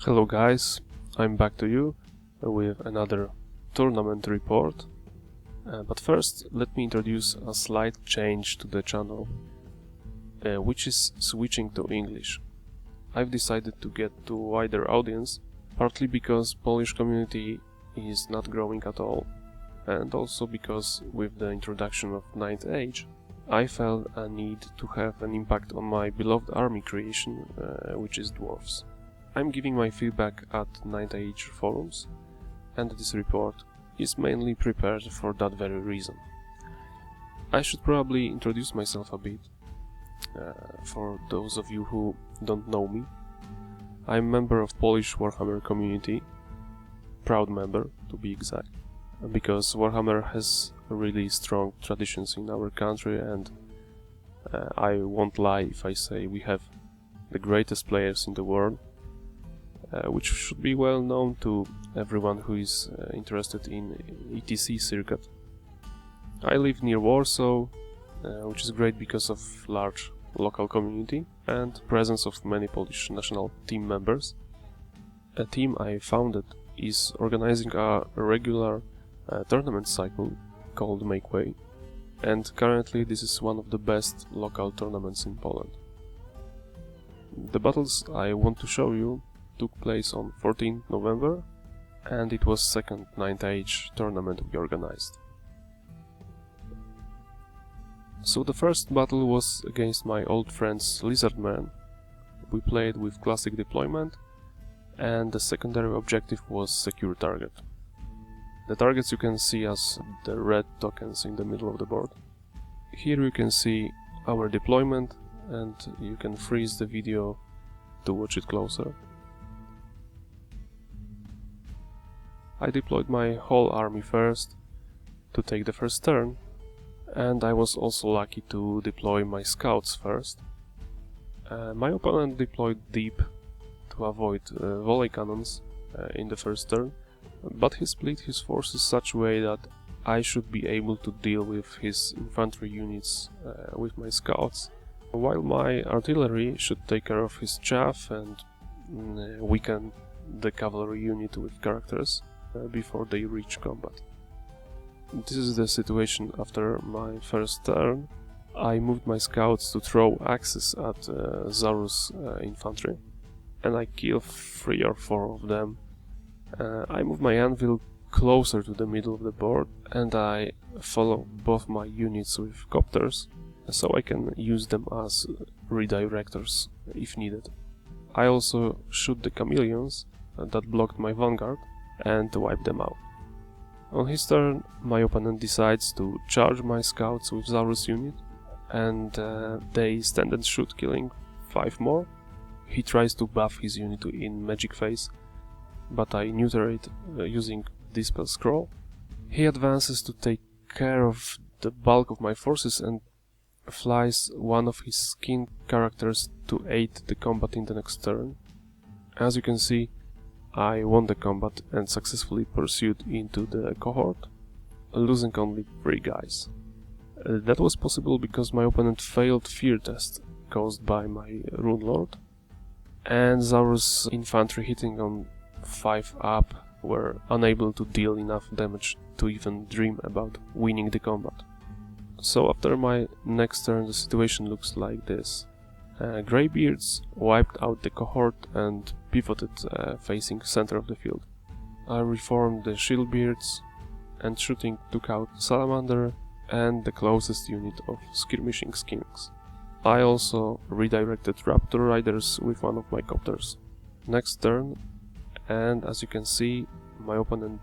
Hello guys, I'm back to you with another tournament report. But first let me introduce a slight change to the channel, which is switching to English. I've decided to get to a wider audience, partly because Polish community is not growing at all, and also because with the introduction of 9th Age, I felt a need to have an impact on my beloved army creation, which is dwarves. I'm giving my feedback at 9th Age forums, and this report is mainly prepared for that very reason. I should probably introduce myself a bit, for those of you who don't know me. I'm a member of Polish Warhammer community, proud member to be exact, because Warhammer has really strong traditions in our country, and I won't lie if I say we have the greatest players in the world, which should be well known to everyone who is interested in ETC circuit. I live near Warsaw, which is great because of large local community and presence of many Polish national team members. A team I founded is organizing a regular tournament cycle called Make Way, and currently this is one of the best local tournaments in Poland. The battles I want to show you took place on 14 November, and it was second 9th Age tournament we organized. So the first battle was against my old friends Lizardmen. We played with classic deployment, and the secondary objective was secure target. The targets you can see as the red tokens in the middle of the board. Here you can see our deployment, and you can freeze the video to watch it closer. I deployed my whole army first to take the first turn, and I was also lucky to deploy my scouts first. My opponent deployed deep to avoid volley cannons in the first turn, but he split his forces such a way that I should be able to deal with his infantry units with my scouts, while my artillery should take care of his chaff and weaken the cavalry unit with characters before they reach combat. This is the situation after my first turn. I moved my scouts to throw axes at Zarus infantry, and I killed 3 or 4 of them. I moved my anvil closer to the middle of the board, and I follow both my units with copters, so I can use them as redirectors if needed. I also shoot the chameleons that blocked my vanguard and wipe them out. On his turn, my opponent decides to charge my scouts with Zarus unit, and they stand and shoot, killing 5 more. He tries to buff his unit in magic phase, but I neuter it using Dispel Scroll. He advances to take care of the bulk of my forces and flies one of his skin characters to aid the combat in the next turn. As you can see, I won the combat and successfully pursued into the cohort, losing only 3 guys. That was possible because my opponent failed fear test caused by my Rune Lord, and Zarus infantry hitting on 5 up were unable to deal enough damage to even dream about winning the combat. So after my next turn the situation looks like this. Greybeards wiped out the cohort and pivoted facing center of the field. I reformed the Shieldbeards, and shooting took out Salamander and the closest unit of skirmishing skinks. I also redirected Raptor Riders with one of my copters. Next turn, and as you can see, my opponent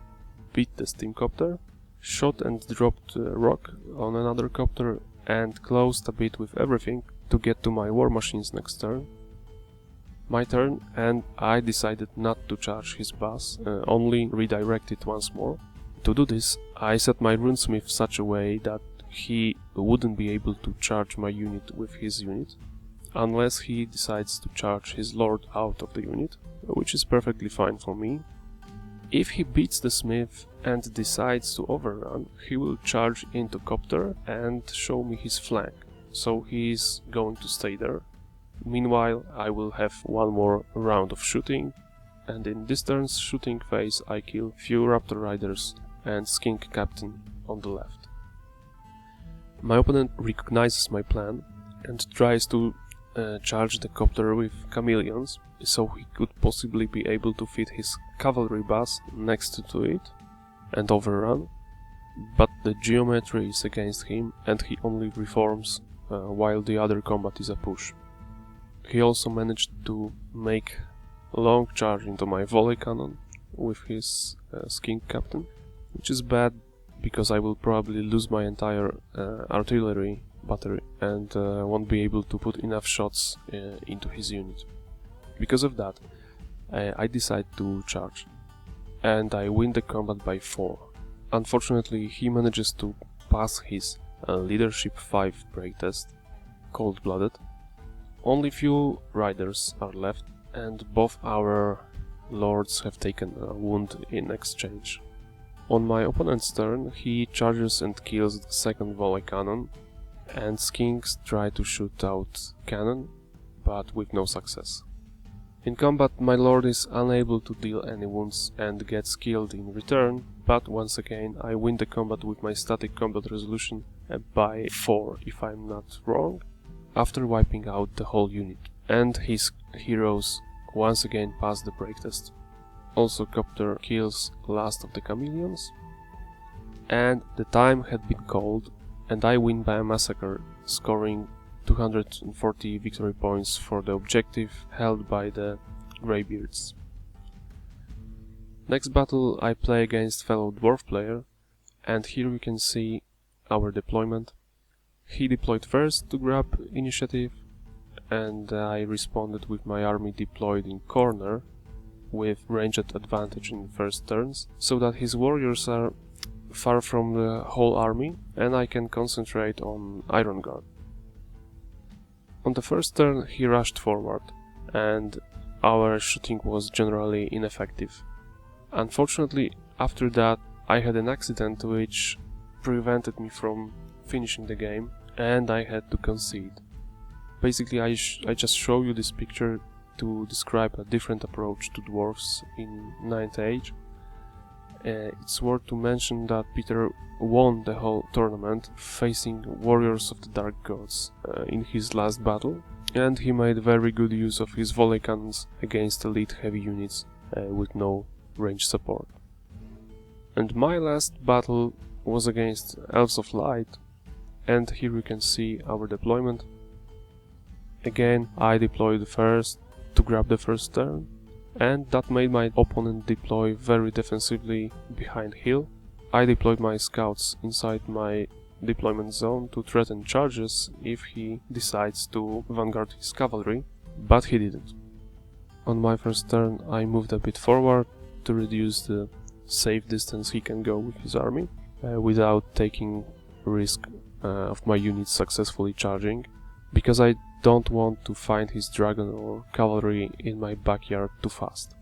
beat the steam copter, shot and dropped rock on another copter, and closed a bit with everything to get to my war machines next turn. My turn, and I decided not to charge his bus, only redirect it once more. To do this, I set my runesmith such a way that he wouldn't be able to charge my unit with his unit, unless he decides to charge his lord out of the unit, which is perfectly fine for me. If he beats the smith and decides to overrun, he will charge into copter and show me his flank, so he is going to stay there. Meanwhile, I will have one more round of shooting, and in this turn's shooting phase I kill few Raptor Riders and Skink Captain on the left. My opponent recognizes my plan and tries to charge the copter with chameleons, so he could possibly be able to fit his cavalry bus next to it and overrun, but the geometry is against him and he only reforms while the other combat is a push. He also managed to make a long charge into my volley cannon with his Skink Captain, which is bad because I will probably lose my entire artillery battery and won't be able to put enough shots into his unit. Because of that, I decide to charge, and I win the combat by 4. Unfortunately, he manages to pass his Leadership 5 break test, cold-blooded. Only few riders are left, and both our lords have taken a wound in exchange. On my opponent's turn, he charges and kills the second volley cannon, and skinks try to shoot out cannon, but with no success. In combat, my lord is unable to deal any wounds and gets killed in return, but once again I win the combat with my static combat resolution by 4 if I'm not wrong, after wiping out the whole unit, and his heroes once again pass the break test. Also, Copter kills last of the chameleons, and the time had been called, and I win by a massacre, scoring 240 victory points for the objective held by the Greybeards. Next battle I play against fellow dwarf player, and here we can see our deployment. He deployed first to grab initiative, and I responded with my army deployed in corner with ranged advantage in first turns, so that his warriors are far from the whole army and I can concentrate on Iron Guard. On the first turn he rushed forward, and our shooting was generally ineffective. Unfortunately, after that I had an accident which prevented me from finishing the game, and I had to concede. Basically, I just show you this picture to describe a different approach to dwarfs in 9th Age. It's worth to mention that Peter won the whole tournament facing Warriors of the Dark Gods in his last battle, and he made very good use of his volley cannons against elite heavy units with no range support. And my last battle was against Elves of Light, and here you can see our deployment. Again, I deployed first to grab the first turn, and that made my opponent deploy very defensively behind hill. I deployed my scouts inside my deployment zone to threaten charges if he decides to vanguard his cavalry, but he didn't. On my first turn I moved a bit forward to reduce the safe distance he can go with his army, without taking risk of my units successfully charging, because I don't want to find his dragon or cavalry in my backyard too fast.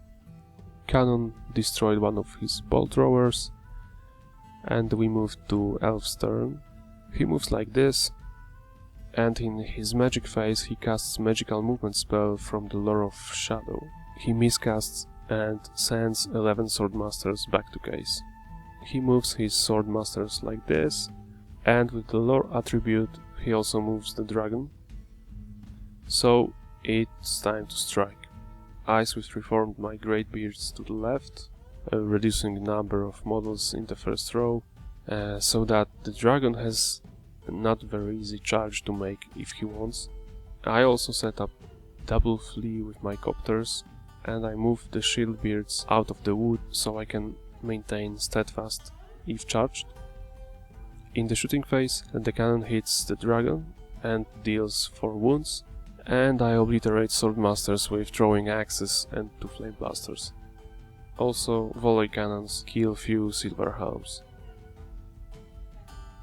Cannon destroyed one of his bolt throwers, and we moved to Elf's turn. He moves like this, and in his magic phase he casts magical movement spell from the Lore of Shadow. He miscasts and sends 11 Swordmasters back to case. He moves his Swordmasters like this, and with the Lore attribute he also moves the dragon. So it's time to strike. I swift reformed my Greatbeards to the left, reducing the number of models in the first row, so that the dragon has not very easy charge to make if he wants. I also set up double flee with my copters, and I moved the Shieldbeards out of the wood so I can maintain steadfast if charged. In the shooting phase, the cannon hits the dragon and deals 4 wounds, and I obliterate Swordmasters with throwing axes and 2 flame blasters. Also, volley cannons kill few silver helms.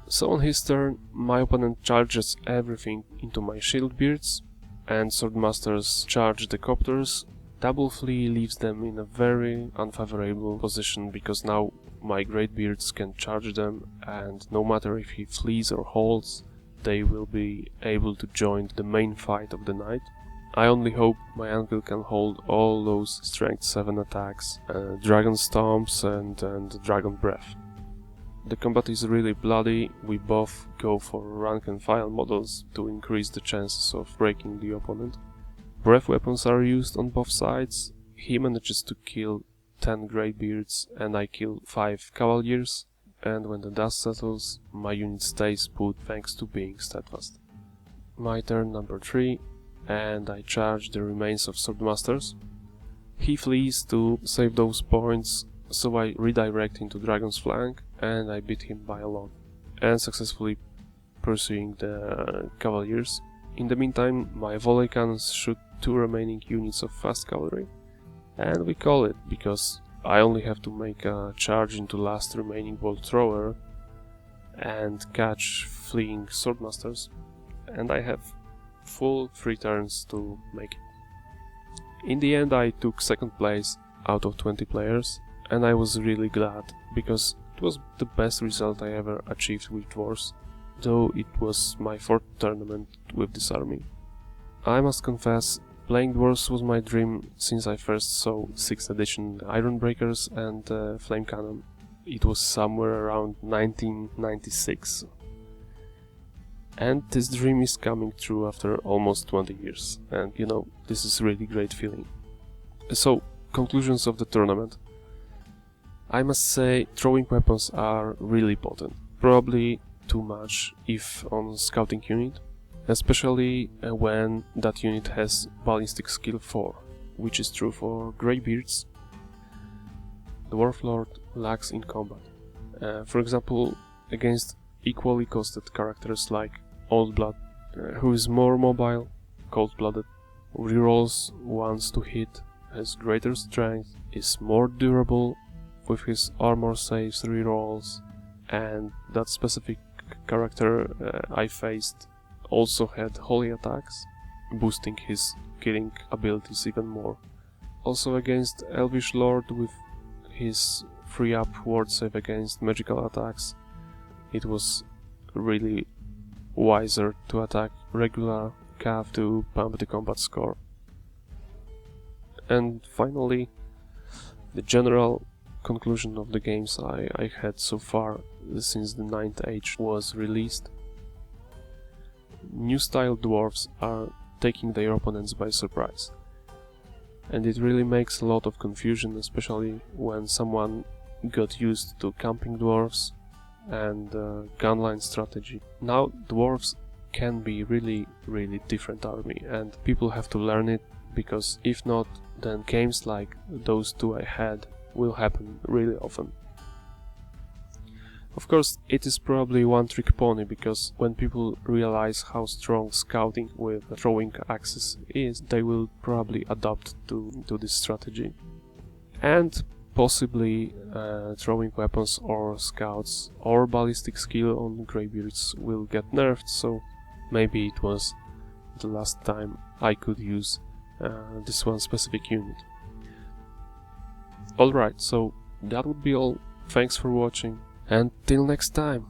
So on his turn, my opponent charges everything into my Shieldbeards, and Swordmasters charge the copters. Double flee leaves them in a very unfavorable position, because now my Greatbeards can charge them, and no matter if he flees or holds, they will be able to join the main fight of the night. I only hope my anvil can hold all those strength 7 attacks, dragon stomps and dragon breath. The combat is really bloody. We both go for rank and file models to increase the chances of breaking the opponent. Breath weapons are used on both sides. He manages to kill 10 greybeards and I kill 5 cavaliers, and when the dust settles, my unit stays put thanks to being steadfast. My turn number 3, and I charge the remains of Swordmasters. He flees to save those points, so I redirect into Dragon's flank and I beat him by a lot, and successfully pursuing the cavaliers. In the meantime, my volley cannons shoot 2 remaining units of fast cavalry, and we call it, because I only have to make a charge into last remaining bolt thrower and catch fleeing Swordmasters, and I have full 3 turns to make it. In the end I took 2nd place out of 20 players, and I was really glad, because it was the best result I ever achieved with dwarves, though it was my 4th tournament with this army. I must confess, playing dwarves was my dream since I first saw 6th edition Ironbreakers and Flame Cannon. It was somewhere around 1996. And this dream is coming true after almost 20 years, and you know, this is really great feeling. So, conclusions of the tournament. I must say, throwing weapons are really potent, probably too much if on scouting unit, especially when that unit has ballistic skill 4, which is true for greybeards. The Warlord lacks in combat. For example, against equally costed characters like Old Blood, who is more mobile, cold-blooded, rerolls once to hit, has greater strength, is more durable with his armor saves rerolls, and that specific character I faced also had holy attacks, boosting his killing abilities even more. Also against Elvish Lord with his free up ward save against magical attacks, it was really wiser to attack regular cav to pump the combat score. And finally, the general conclusion of the games I had so far since the 9th Age was released. New style dwarves are taking their opponents by surprise, and it really makes a lot of confusion, especially when someone got used to camping dwarves and gunline strategy. Now dwarves can be really different army, and people have to learn it, because if not, then games like those 2 I had will happen really often. Of course, it is probably one trick pony, because when people realize how strong scouting with throwing axes is, they will probably adopt to this strategy. And possibly throwing weapons or scouts or ballistic skill on greybeards will get nerfed, so maybe it was the last time I could use this one specific unit. Alright, so that would be all. Thanks for watching, and till next time.